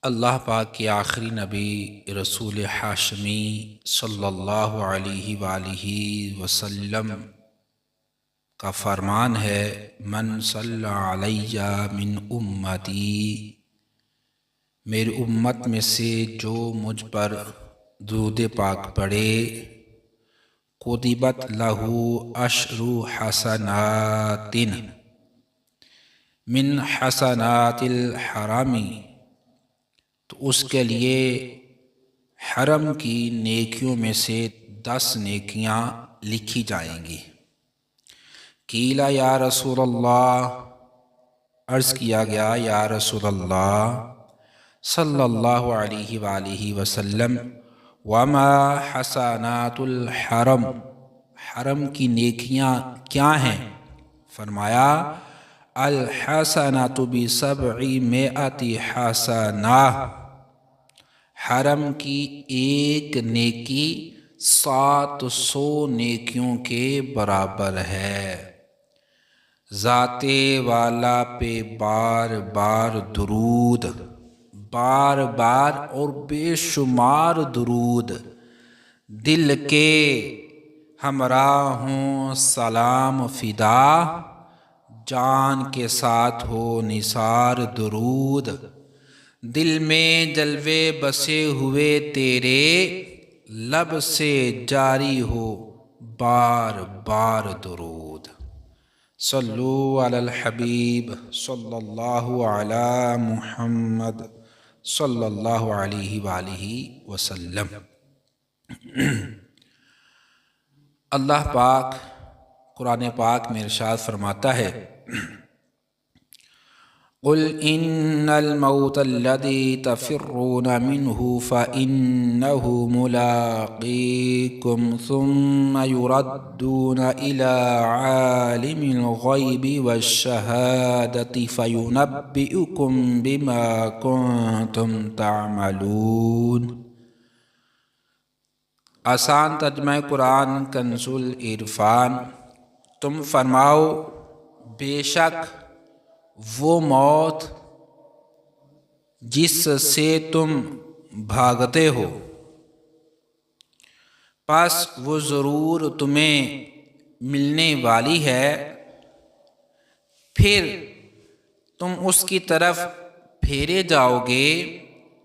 اللہ پاک کے آخری نبی رسول ہاشمی صلی اللہ علیہ وآلہ وسلم کا فرمان ہے، من صلی علیہ من امتی، میری امت میں سے جو مجھ پر درود پاک پڑھے، کتبت لہ عشر حسنات من حسنات الحرامی، تو اس کے لیے حرم کی نیکیوں میں سے 10 نیکیاں لکھی جائیں گی۔ قیل یا رسول اللہ، عرض کیا گیا یا رسول اللہ صلی اللہ علیہ وآلہ وسلم، وما حسنات الحرم، حرم کی نیکیاں کیا ہیں؟ فرمایا الحسنۃ ب700 حسنہ، حرم کی ایک نیکی 700 نیکیوں کے برابر ہے۔ ذات والا پہ بار بار درود، بار بار اور بے شمار درود، دل کے ہمراہ ہوں سلام فدا، جان کے ساتھ ہو نثار درود، دل میں جلوے بسے ہوئے تیرے، لب سے جاری ہو بار بار درود۔ صلو علی الحبیب صلی اللہ علی محمد صلی اللہ علیہ وآلہ وسلم۔ اللہ پاک قرآن پاک میں ارشاد فرماتا ہے، قل ان الموت الذي تفرون منه فإنه ملاقيكم ثم يردون إلى عالم الغيب والشهادة فينبئكم بما كنتم تعملون۔ آسان ترجمہ قرآن کنز العرفان۔ تم فرماؤ، بے شک وہ موت جس سے تم بھاگتے ہو، پس وہ ضرور تمہیں ملنے والی ہے، پھر تم اس کی طرف پھیرے جاؤ گے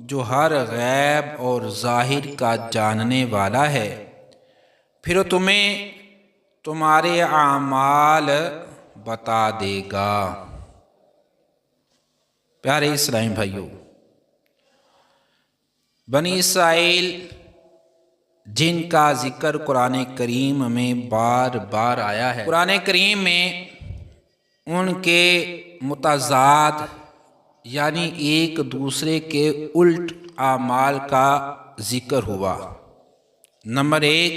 جو ہر غیب اور ظاہر کا جاننے والا ہے، پھر وہ تمہیں تمہارے اعمال بتا دے گا۔ پیارے اسلام بھائیو، بنی اسرائیل جن کا ذکر قرآن کریم میں بار بار آیا ہے، قرآن کریم میں ان کے متضاد یعنی ایک دوسرے کے الٹ اعمال کا ذکر ہوا۔ نمبر 1،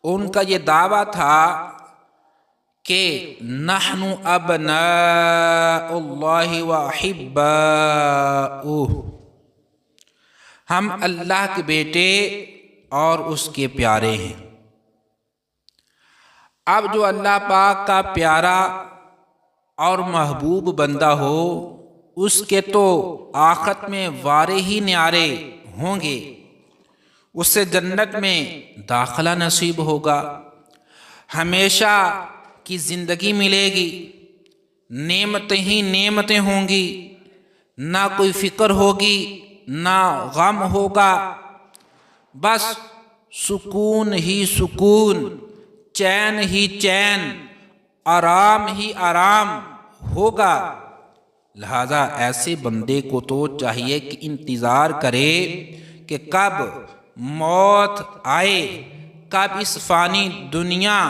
ان کا یہ دعویٰ تھا کہ نحن ابناء اللہ و احباؤہ، ہم اللہ کے بیٹے اور اس کے پیارے ہیں۔ اب جو اللہ پاک کا پیارا اور محبوب بندہ ہو، اس کے تو آخرت میں وارے ہی نیارے ہوں گے، اس سے جنت میں داخلہ نصیب ہوگا، ہمیشہ کی زندگی ملے گی، نعمتیں ہی نعمتیں ہوں گی، نہ کوئی فکر ہوگی نہ غم ہوگا، بس سکون ہی سکون، چین ہی چین، آرام ہی آرام ہوگا۔ لہذا ایسے بندے کو تو چاہیے کہ انتظار کرے کہ کب موت آئے، کب اس فانی دنیا،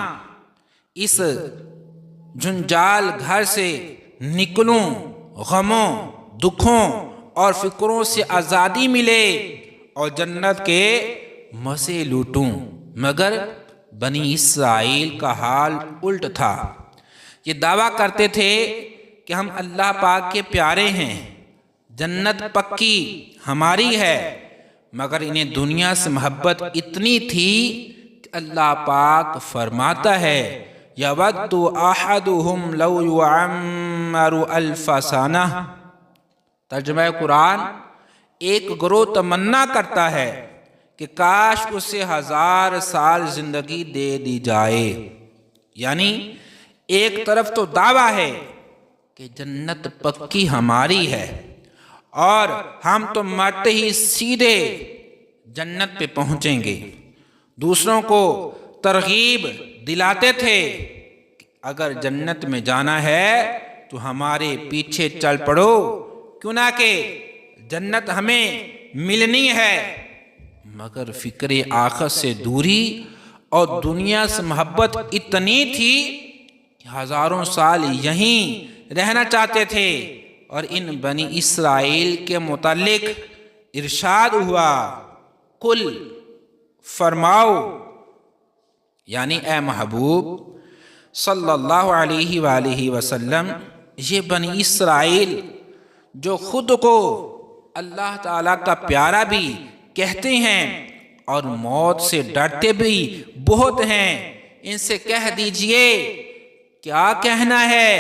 اس جنجال گھر سے نکلوں، غموں دکھوں اور فکروں سے آزادی ملے اور جنت کے مزے لوٹوں۔ مگر بنی اسرائیل کا حال الٹ تھا۔ یہ دعویٰ کرتے تھے کہ ہم اللہ پاک کے پیارے ہیں، جنت پکی ہماری ہے، مگر انہیں دنیا سے محبت اتنی تھی کہ اللہ پاک فرماتا ہے یود احدہم لو یعمر الف سنہ۔ ترجمہ قرآن، ایک گروہ تمنا کرتا ہے کہ کاش اسے 1000 سال زندگی دے دی جائے۔ یعنی ایک طرف تو دعویٰ ہے کہ جنت پکی ہماری ہے اور ہم تو مرتے ہی سیدھے جنت پہ پہنچیں گے۔ دوسروں کو ترغیب دلاتے تھے کہ اگر جنت میں جانا ہے تو ہمارے پیچھے چل پڑو، کیوں نہ کہ جنت ہمیں ملنی ہے۔ مگر فکر آخرت سے دوری اور دنیا سے محبت اتنی تھی کہ 1000 سال یہیں رہنا چاہتے تھے۔ اور ان بنی اسرائیل کے متعلق ارشاد ہوا، قل فرماؤ، یعنی اے محبوب صلی اللہ علیہ وآلہ وسلم، یہ بنی اسرائیل جو خود کو اللہ تعالیٰ کا پیارا بھی کہتے ہیں اور موت سے ڈرتے بھی بہت ہیں، ان سے کہہ دیجئے کیا کہنا ہے،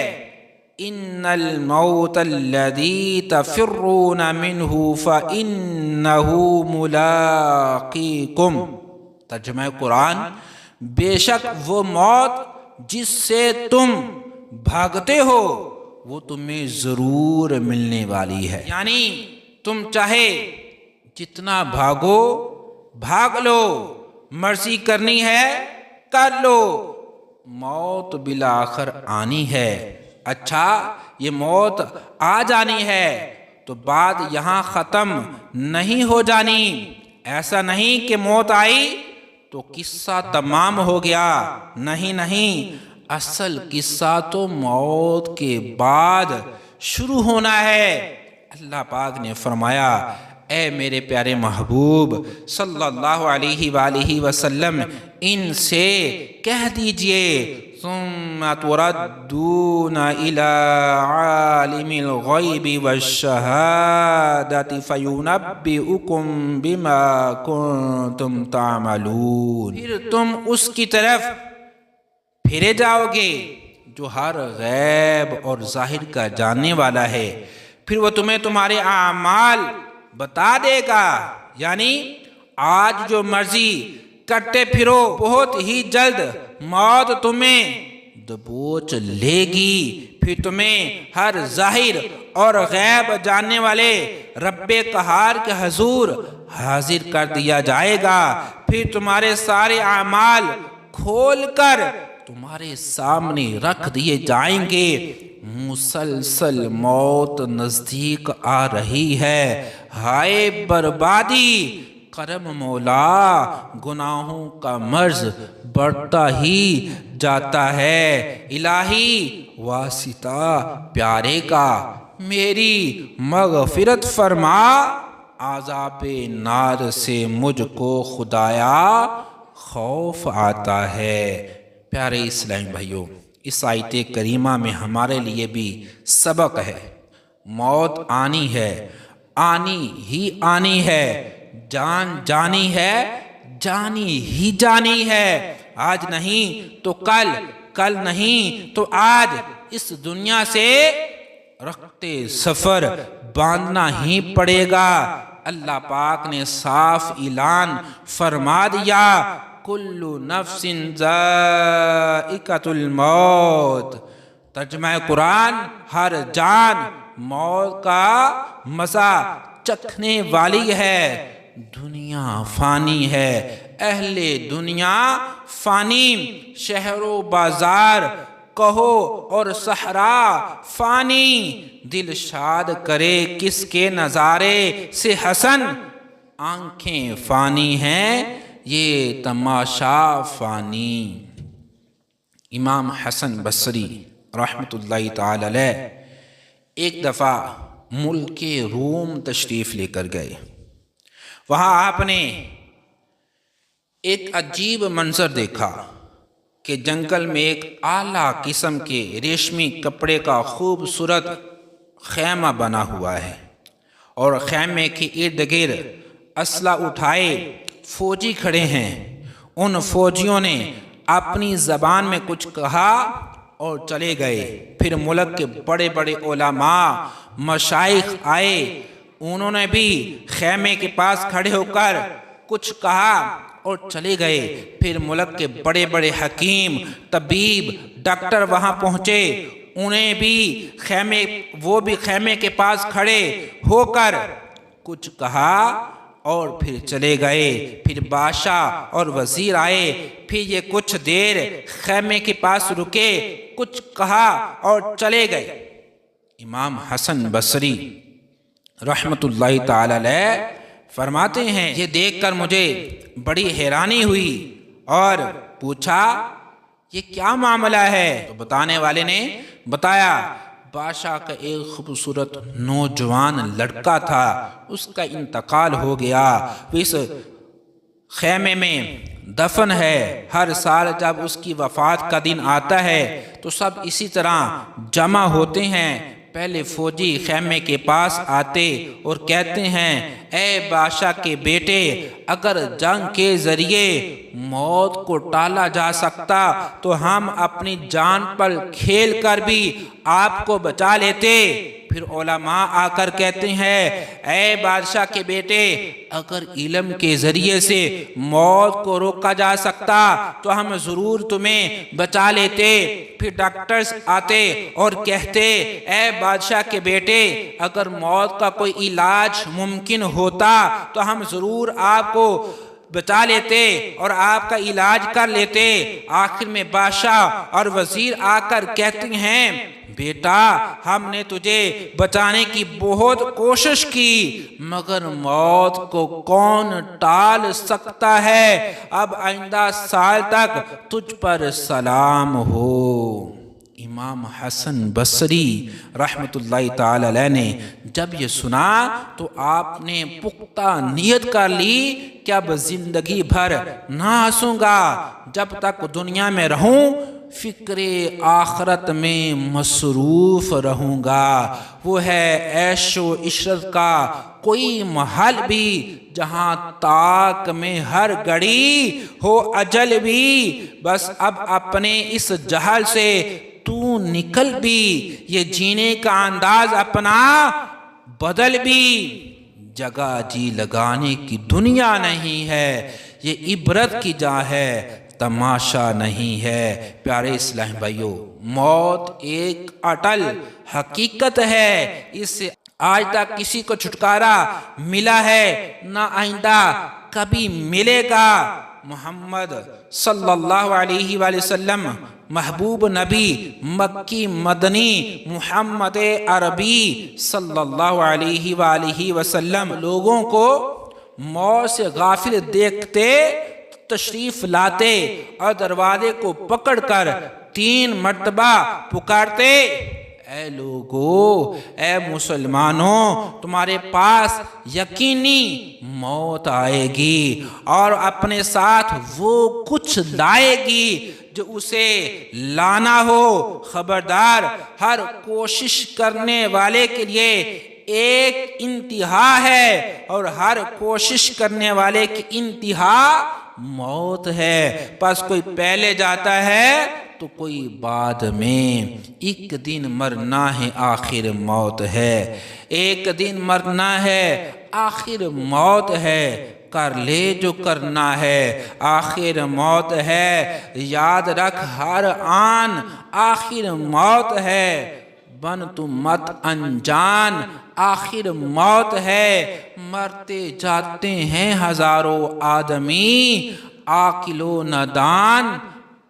ان الموت الذی تفرون منہ فانہ ملاقیکم۔ ترجمہ قرآن، بے شک وہ موت جس سے تم بھاگتے ہو وہ تمہیں ضرور ملنے والی ہے۔ یعنی تم چاہے جتنا بھاگو بھاگ لو، مرضی کرنی ہے کر لو، موت بالآخر آنی ہے۔ اچھا، یہ موت آ جانی ہے تو بات یہاں ختم نہیں ہو جانی۔ ایسا نہیں کہ موت آئی تو قصہ تمام ہو گیا، نہیں نہیں، اصل قصہ تو موت کے بعد شروع ہونا ہے۔ اللہ پاک نے فرمایا، اے میرے پیارے محبوب صلی اللہ علیہ وآلہ وسلم، ان سے کہہ دیجئے ثم تردون الی عالم الغیب والشہادۃ فینبئکم بما کنتم تعملون۔ پھر تم اس کی طرف پھرے جاؤ گے جو ہر غیب اور ظاہر کا جاننے والا ہے، پھر وہ تمہیں تمہارے اعمال بتا دے گا۔ یعنی آج جو مرضی کرتے پھرو، بہت ہی جلد موت تمہیں دبوچ لے گی، پھر تمہیں ہر ظاہر اور غیب جاننے والے رب قہار کے حضور حاضر کر دیا جائے گا، پھر تمہارے سارے اعمال کھول کر تمہارے سامنے رکھ دیے جائیں گے۔ مسلسل موت نزدیک آ رہی ہے، ہائے بربادی، کرم مولا، گناہوں کا مرض بڑھتا ہی جاتا ہے، الہی واسطہ پیارے کا میری مغفرت فرما، عذاب نار سے مجھ کو خدایا خوف آتا ہے۔ پیارے اسلامی بھائیوں، اس آیت کریمہ میں ہمارے لیے بھی سبق ہے۔ موت آنی ہے، آنی ہی آنی ہے، جان جانی ہے، جانی ہی جانی ہے، آج نہیں تو کل، کل نہیں تو آج، اس دنیا سے رختے سفر باندھنا ہی پڑے گا۔ اللہ پاک نے صاف اعلان فرما دیا، کل نفس ذائقۃ الموت۔ ترجمہ قرآن، ہر جان موت کا مزہ چکھنے والی ہے۔ دنیا فانی ہے، اہل دنیا فانی، شہر و بازار کہو اور صحرا فانی، دل شاد کرے کس کے نظارے سے حسن، آنکھیں فانی ہیں یہ تماشا فانی۔ امام حسن بصری رحمۃ اللہ تعالی علیہ ایک دفعہ ملک روم تشریف لے کر گئے۔ وہاں آپ نے ایک عجیب منظر دیکھا کہ جنگل میں ایک اعلیٰ قسم کے ریشمی کپڑے کا خوبصورت خیمہ بنا ہوا ہے، اور خیمے کے ارد گرد اسلحہ اٹھائے فوجی کھڑے ہیں۔ ان فوجیوں نے اپنی زبان میں کچھ کہا اور چلے گئے۔ پھر ملک کے بڑے بڑے علماء مشائخ آئے، انہوں نے بھی خیمے کے پاس کھڑے ہو کر کچھ کہا اور چلے گئے۔ پھر ملک کے بڑے بڑے حکیم، طبیب، ڈاکٹر وہاں پہنچے، انہیں بھی وہ بھی خیمے کے پاس کھڑے ہو کر کچھ کہا اور پھر چلے گئے۔ پھر بادشاہ اور وزیر آئے، پھر یہ کچھ دیر خیمے کے پاس رکے، کچھ کہا اور چلے گئے۔ امام حسن بصری رحمت اللہ تعالی علیہ فرماتے ہیں، یہ دیکھ کر مجھے بڑی حیرانی ہوئی اور پوچھا یہ کیا معاملہ ہے؟ تو بتانے والے نے بتایا بادشاہ کا ایک خوبصورت نوجوان لڑکا تھا، اس کا انتقال ہو گیا، اس خیمے میں دفن ہے۔ ہر سال جب اس کی وفات کا دن آتا ہے تو سب اسی طرح جمع ہوتے ہیں۔ پہلے فوجی خیمے کے پاس آتے اور کہتے ہیں اے بادشاہ کے بیٹے، اگر جنگ کے ذریعے موت کو ٹالا جا سکتا تو ہم اپنی جان پر کھیل کر بھی آپ کو بچا لیتے۔ پھر علماء آ کر کہتے ہیں اے بادشاہ کے بیٹے، اگر علم کے ذریعے سے موت کو روکا جا سکتا تو ہم ضرور تمہیں بچا لیتے۔ پھر ڈاکٹرز آتے اور کہتے اے بادشاہ کے بیٹے، اگر موت کا کوئی علاج ممکن ہوتا تو ہم ضرور آپ کو بچا لیتے اور آپ کا علاج کر لیتے۔ آخر میں بادشاہ اور وزیر آ کر کہتے ہیں بیٹا، ہم نے تجھے بچانے کی بہت کوشش کی مگر موت کو کون ٹال سکتا ہے؟ اب آئندہ سال تک تجھ پر سلام ہو۔ امام حسن بصری رحمت اللہ تعالی علیہ نے جب یہ سنا تو آپ نے پختہ نیت کر لی کہ اب زندگی بھر نہ ہنسوں گا، جب تک دنیا میں رہوں فکر آخرت میں مصروف رہوں گا۔ وہ ہے عیش و عشرت کا کوئی محل بھی جہاں تاک میں ہر گھڑی ہو اجل بھی، بس اب اپنے اس جہل سے تو نکل بھی، یہ جینے کا انداز اپنا بدل بھی۔ جگہ جی لگانے کی دنیا نہیں ہے، یہ عبرت کی جا ہے، تماشا نہیں ہے۔ پیارے اسلامی بھائیو، موت ایک اٹل حقیقت ہے، اس سے آج تک کسی کو چھٹکارا ملا ہے نہ آئندہ کبھی ملے گا۔ محمد صلی اللہ علیہ وآلہ وسلم محبوب نبی مکی مدنی محمد عربی صلی اللہ علیہ وآلہ وسلم لوگوں کو موت سے غافل دیکھتے تشریف لاتے اور دروازے کو پکڑ کر 3 مرتبہ پکارتے اے لوگو، اے مسلمانوں، تمہارے پاس یقینی موت آئے گی اور اپنے ساتھ وہ کچھ لائے گی جو اسے لانا ہو۔ خبردار، ہر کوشش کرنے والے کے لیے ایک انتہا ہے اور ہر کوشش کرنے والے کی انتہا موت ہے۔ پس کوئی پہلے جاتا ہے تو کوئی بعد میں، ایک دن مرنا ہے آخر موت ہے، ایک دن مرنا ہے آخر موت ہے، کر لے جو کرنا ہے آخر موت ہے، یاد رکھ ہر آن آخر موت ہے، بن تو مت انجان آخر موت ہے، مرتے جاتے ہیں ہزاروں آدمی عاقل و نادان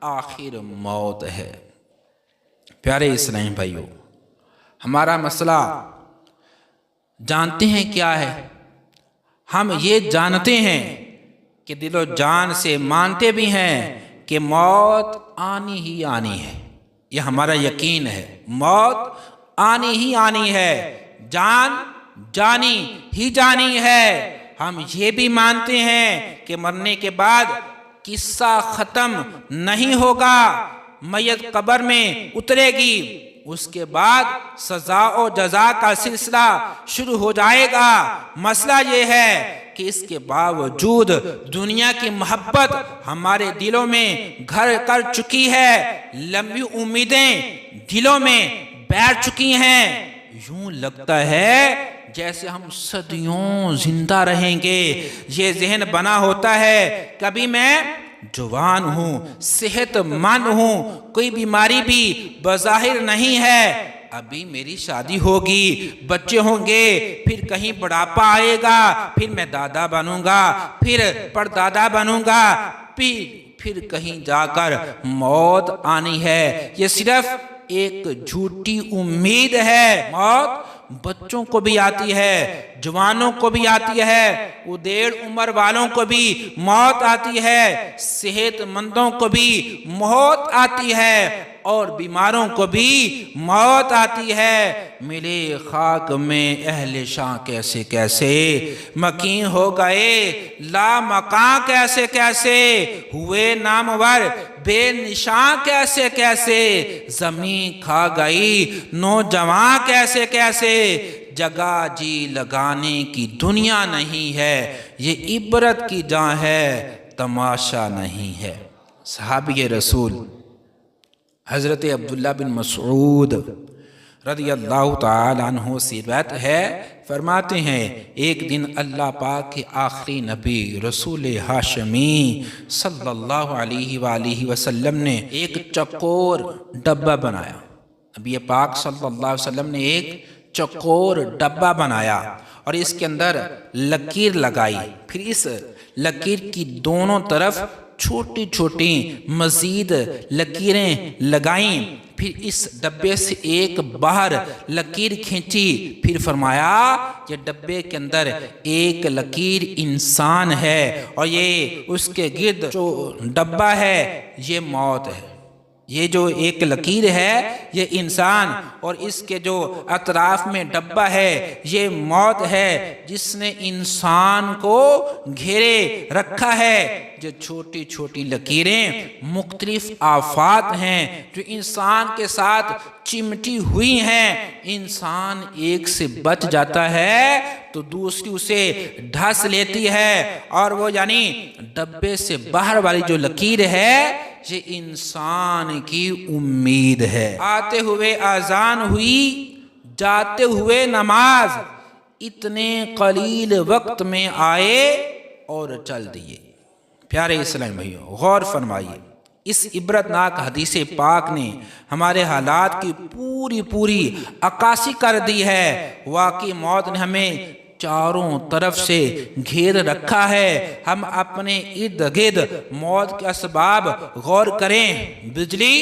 آخر موت ہے۔ پیارے اسلامی بھائیو، ہمارا مسئلہ جانتے ہیں کیا ہے؟ ہم یہ جانتے ہیں کہ دل و جان سے مانتے بھی ہیں کہ موت آنی ہی آنی ہے، یہ ہمارا یقین ہے، موت آنی ہی آنی ہے، جان جانی ہی جانی ہے۔ ہم یہ بھی مانتے ہیں کہ مرنے کے بعد قصہ ختم نہیں ہوگا، میت قبر میں اترے گی، اس کے بعد سزا و جزا کا سلسلہ شروع ہو جائے گا۔ مسئلہ یہ ہے کہ اس کے باوجود دنیا کی محبت ہمارے دلوں میں گھر کر چکی ہے، لمبی امیدیں دلوں میں بیٹھ چکی ہیں، یوں لگتا ہے جیسے ہم صدیوں زندہ رہیں گے۔ یہ ذہن بنا ہوتا ہے کبھی میں جوان ہوں، صحت مند ہوں، کوئی بیماری بھی بظاہر نہیں ہے، ابھی میری شادی ہوگی، بچے ہوں گے، پھر کہیں بڑھاپا آئے گا، پھر میں دادا بنوں گا، پھر پردادا بنوں گا، پھر کہیں جا کر موت آنی ہے۔ یہ صرف ایک جھوٹی امید ہے۔ موت بچوں کو بھی آتی ہے، جوانوں کو بھی آتی ہے، ادھیڑ عمر والوں کو بھی موت آتی ہے، صحت مندوں کو بھی موت آتی ہے، اور بیماروں کو بھی موت آتی ہے۔ ملے خاک میں اہل شاں کیسے کیسے، مکین ہو گئے لا مکاں کیسے کیسے، ہوئے نامور بے نشاں کیسے کیسے، زمین کھا گئی نوجوان کیسے کیسے، جگہ جی لگانے کی دنیا نہیں ہے، یہ عبرت کی جان ہے تماشا نہیں ہے۔ صحابی رسول حضرت عبداللہ بن مسعود رضی اللہ تعالی عنہ سے روایت ہے، فرماتے ہیں ایک دن اللہ پاک کے آخری نبی رسول ہاشمی صلی اللہ علیہ وآلہ وسلم نے ایک چکور ڈبہ بنایا۔ نبی پاک صلی اللہ علیہ وسلم نے ایک چکور ڈبہ بنایا اور اس کے اندر لکیر لگائی، پھر اس لکیر کی دونوں طرف چھوٹی چھوٹی مزید لکیریں لگائیں، پھر اس ڈبے سے ایک باہر لکیر کھینچی، پھر فرمایا یہ ڈبے کے اندر ایک لکیر انسان ہے اور یہ اس کے گرد جو ڈبہ ہے یہ موت ہے۔ یہ جو ایک لکیر ہے یہ انسان، اور اس کے جو اطراف میں ڈبہ ہے یہ موت ہے جس نے انسان کو گھیرے رکھا ہے۔ جو چھوٹی چھوٹی لکیریں مختلف آفات ہیں جو انسان کے ساتھ چمٹی ہوئی ہیں، انسان ایک سے بچ جاتا ہے تو دوسری اسے ڈھس لیتی ہے، اور وہ یعنی ڈبے سے باہر والی جو لکیر ہے یہ انسان کی امید ہے۔ آتے ہوئے اذان ہوئی، جاتے ہوئے نماز، اتنے قلیل وقت میں آئے اور چل دیے۔ پیارے اسلام بھائیو، غور فرمائیے، اس عبرتناک حدیث پاک نے ہمارے حالات کی پوری عکاسی کر دی ہے۔ واقعی موت نے ہمیں چاروں طرف سے گھیر رکھا ہے۔ ہم اپنے ارد گرد موت کے اسباب غور کریں۔ بجلی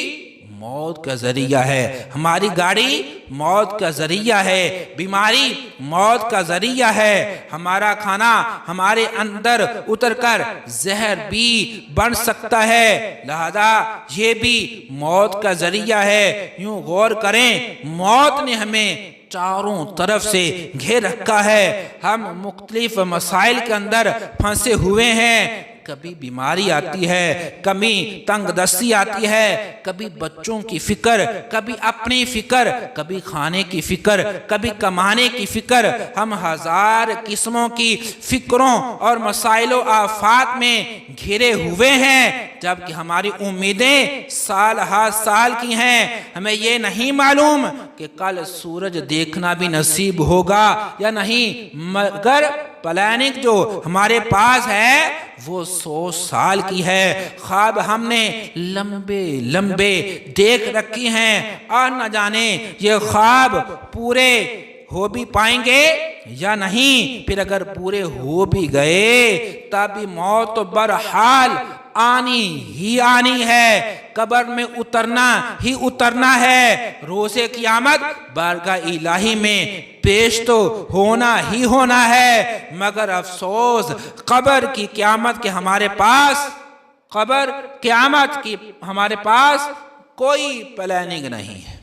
موت کا ذریعہ ہے، ہماری گاڑی موت کا ذریعہ ہے، بیماری موت کا ذریعہ ہے، ہمارا کھانا ہمارے اندر اتر کر زہر بھی بن سکتا ہے، لہذا یہ بھی موت کا ذریعہ ہے۔ یوں غور کریں، موت نے ہمیں چاروں طرف سے گھیر رکھا ہے، ہم مختلف مسائل کے اندر پھنسے ہوئے ہیں۔ کبھی بیماری آتی ہے، کبھی تنگ دستی آتی ہے، کبھی بچوں کی فکر، کبھی اپنی فکر، کبھی کھانے کی فکر، کبھی کمانے کی فکر، ہم ہزار قسموں کی فکروں اور مسائل و آفات میں گھرے ہوئے ہیں، جبکہ ہماری امیدیں سال ہر سال کی ہیں۔ ہمیں یہ نہیں معلوم کہ کل سورج دیکھنا بھی نصیب ہوگا یا نہیں، مگر پلاننگ جو ہمارے پاس ہے وہ 100 سال کی ہے۔ خواب ہم نے لمبے دیکھ رکھی ہیں، اور نہ جانے یہ خواب پورے ہو بھی پائیں گے یا نہیں۔ پھر اگر پورے ہو بھی گئے تب بھی موت برحال آنی ہی آنی ہے، قبر میں اترنا ہی اترنا ہے، روز قیامت بارگاہ الہی میں پیش تو ہونا ہی ہونا ہے۔ مگر افسوس قبر کی قیامت کے ہمارے پاس کوئی پلاننگ نہیں ہے۔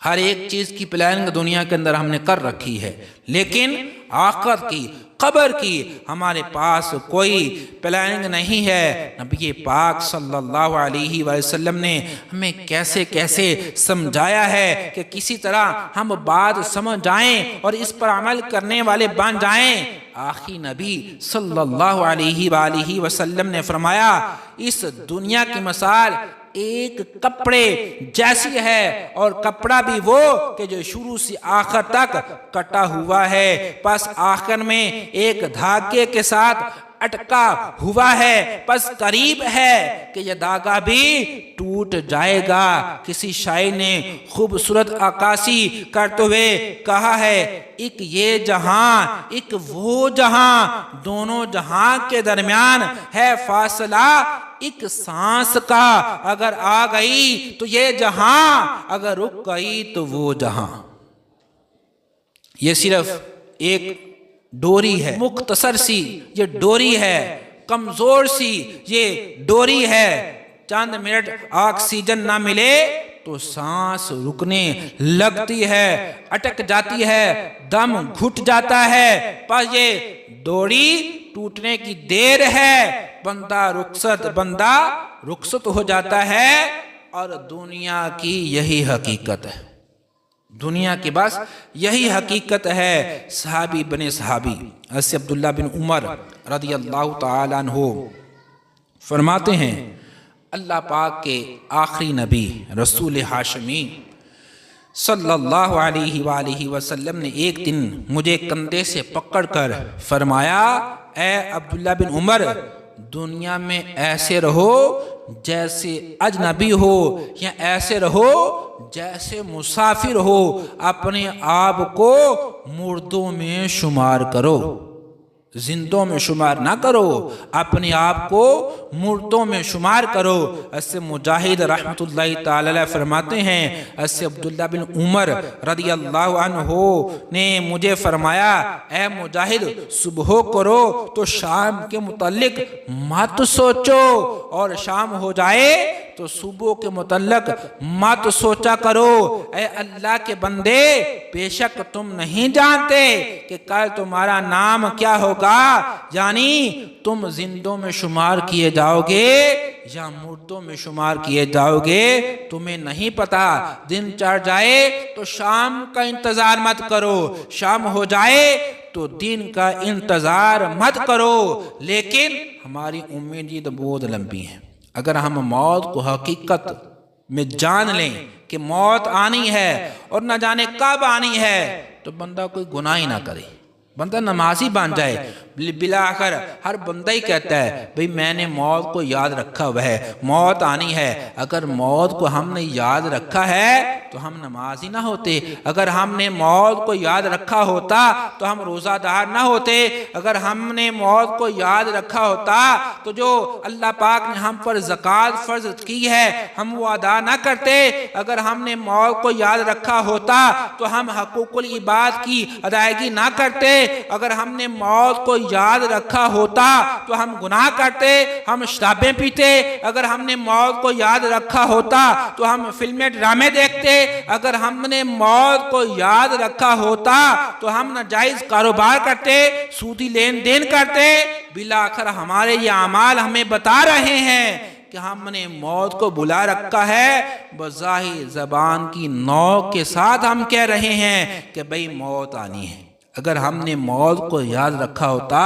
ہر ایک چیز کی پلاننگ دنیا کے اندر ہم نے کر رکھی ہے، لیکن آخرت کی، قبر کی ہمارے پاس کوئی پلاننگ نہیں ہے۔ نبی پاک صلی اللہ علیہ وسلم نے ہمیں کیسے کیسے سمجھایا ہے کہ کسی طرح ہم بات سمجھ جائیں اور اس پر عمل کرنے والے بن جائیں۔ آخری نبی صلی اللہ علیہ وآلہ وسلم نے فرمایا، اس دنیا کی مثال ایک کپڑے جیسی ہے، اور کپڑا بھی وہ کہ جو شروع سے آخر تک کٹا ہوا ہے، پس آخر میں ایک دھاگے کے ساتھ اٹکا ہوا ہے، پس قریب ہے کہ یہ دھاگا بھی ٹوٹ جائے گا۔ کسی شاعر نے خوبصورت عکاسی کرتے ہوئے کہا ہے، ایک یہ جہاں ایک وہ جہاں، دونوں جہاں کے درمیان ہے فاصلہ ایک سانس کا، اگر آ گئی تو یہ جہاں، اگر رک گئی تو وہ جہاں۔ یہ صرف ایک ڈوری ہے، مختصر سی یہ ڈوری ہے، کمزور سی یہ ڈوری ہے۔ چند منٹ آکسیجن نہ ملے تو سانس رکنے لگتی ہے، اٹک جاتی ہے، دم گھٹ جاتا ہے، پس یہ ڈوری ٹوٹنے کی دیر ہے، بندہ رخصت ہو جاتا ہے۔ اور دنیا کی یہی حقیقت ہے، دنیا کی بس یہی حقیقت ہے۔ صحابی بنے صحابی حضرت عبداللہ بن عمر رضی اللہ تعالیٰ عنہ فرماتے ہیں، اللہ پاک کے آخری نبی رسول ہاشمی صلی اللہ علیہ وآلہ وسلم نے ایک دن مجھے کندھے سے پکڑ کر فرمایا، اے عبداللہ بن عمر، دنیا میں ایسے رہو جیسے اجنبی ہو، یا ایسے رہو جیسے مسافر ہو، اپنے آپ کو مردوں میں شمار کرو، زندوں میں شمار نہ کرو، اپنے آپ کو مردوں میں شمار کرو۔ اس مجاہد رحمت اللہ تعالی علیہ فرماتے ہیں، اس عبداللہ بن عمر رضی اللہ عنہ نے مجھے فرمایا، اے مجاہد، صبح کرو تو شام کے متعلق مت سوچو، اور شام ہو جائے تو صبح کے متعلق مت سوچا کرو۔ اے اللہ کے بندے، بے شک تم نہیں جانتے کہ کل تمہارا نام کیا ہوگا، یعنی تم زندوں میں شمار کیے جاؤ گے یا مردوں میں شمار کیے جاؤ گے، تمہیں نہیں پتا۔ دن چڑھ جائے تو شام کا انتظار مت کرو، شام ہو جائے تو دن کا انتظار مت کرو۔ لیکن ہماری امیدیں بہت لمبی ہیں۔ اگر ہم موت کو حقیقت میں جان لیں کہ موت آنی ہے اور نہ جانے کب آنی ہے، تو بندہ کوئی گناہ ہی نہ کرے، بندہ نمازی بن جائے۔ بلاخر ہر بندہ ہی کہتا ہے، بھئی میں نے موت کو یاد رکھا ہوا ہے، موت آنی ہے۔ اگر موت کو ہم نے یاد رکھا ہے تو ہم نمازی نہ ہوتے، اگر ہم نے موت کو یاد رکھا ہوتا تو ہم روزہ دار نہ ہوتے، اگر ہم نے موت کو یاد رکھا ہوتا تو جو اللہ پاک نے ہم پر زکوٰۃ فرض کی ہے ہم وہ ادا نہ کرتے، اگر ہم نے موت کو یاد رکھا ہوتا تو ہم حقوق العباد کی ادائیگی نہ کرتے، اگر ہم نے موت کو یاد رکھا ہوتا تو ہم گناہ کرتے، ہم شرابیں پیتے، اگر ہم نے موت کو یاد رکھا ہوتا تو ہم فلمیں ڈرامے دیکھتے، اگر ہم نے موت کو یاد رکھا ہوتا تو ہم ناجائز کاروبار کرتے، سودی لین دین کرتے۔ بالآخر ہمارے یہ اعمال ہمیں بتا رہے ہیں کہ ہم نے موت کو بلا رکھا ہے، بظاہر زبان کی نوک کے ساتھ ہم کہہ رہے ہیں کہ بھئی موت آنی ہے۔ اگر ہم نے موت کو یاد رکھا ہوتا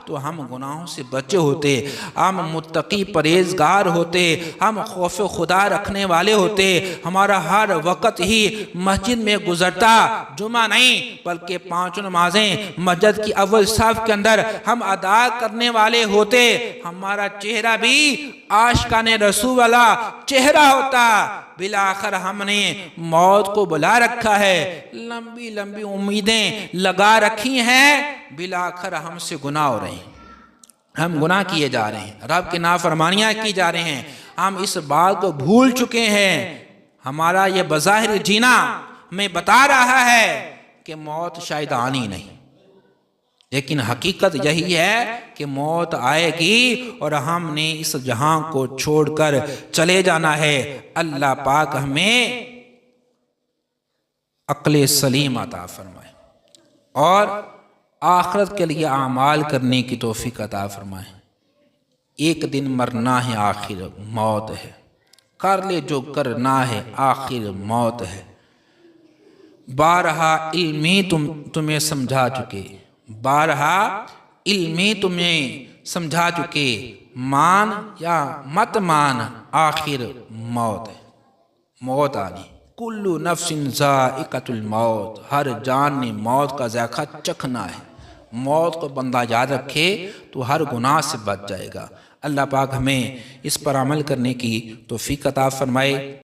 تو ہم گناہوں سے بچے ہوتے، ہم متقی پرہیزگار ہوتے، ہم خوف خدا رکھنے والے ہوتے، ہمارا ہر وقت ہی مسجد میں گزرتا، جمعہ نہیں بلکہ 5 نمازیں مسجد کی اول صف کے اندر ہم ادا کرنے والے ہوتے، ہمارا چہرہ بھی عاشقان رسول والا چہرہ ہوتا۔ بالآخر ہم نے موت کو بلا رکھا ہے، لمبی لمبی امیدیں لگا رکھی ہیں، بالآخر ہم سے گناہ ہو رہے ہیں، ہم گناہ کیے جا رہے ہیں، رب کی نافرمانیاں کی جا رہے ہیں، ہم اس بات کو بھول چکے ہیں۔ ہمارا یہ بظاہر جینا ہمیں بتا رہا ہے کہ موت شاید آنی نہیں، لیکن حقیقت یہی ہے کہ موت آئے گی اور ہم نے اس جہاں کو چھوڑ کر چلے جانا ہے۔ اللہ پاک ہمیں عقل سلیم عطا فرمائے اور آخرت کے لیے اعمال کرنے کی توفیق عطا فرمائے۔ ایک دن مرنا ہے، آخر موت ہے، کر لے جو کرنا ہے، آخر موت ہے۔ بارہا علمی تمہیں سمجھا چکے، بارہا علمی تمہیں سمجھا چکے، مان یا مت مان، آخر موت ہے، موت آنی۔ کل نفس ذائقۃ الموت، ہر جان نے موت کا ذائقہ چکھنا ہے۔ موت کو بندہ یاد رکھے تو ہر گناہ سے بچ جائے گا۔ اللہ پاک ہمیں اس پر عمل کرنے کی توفیق عطا فرمائے۔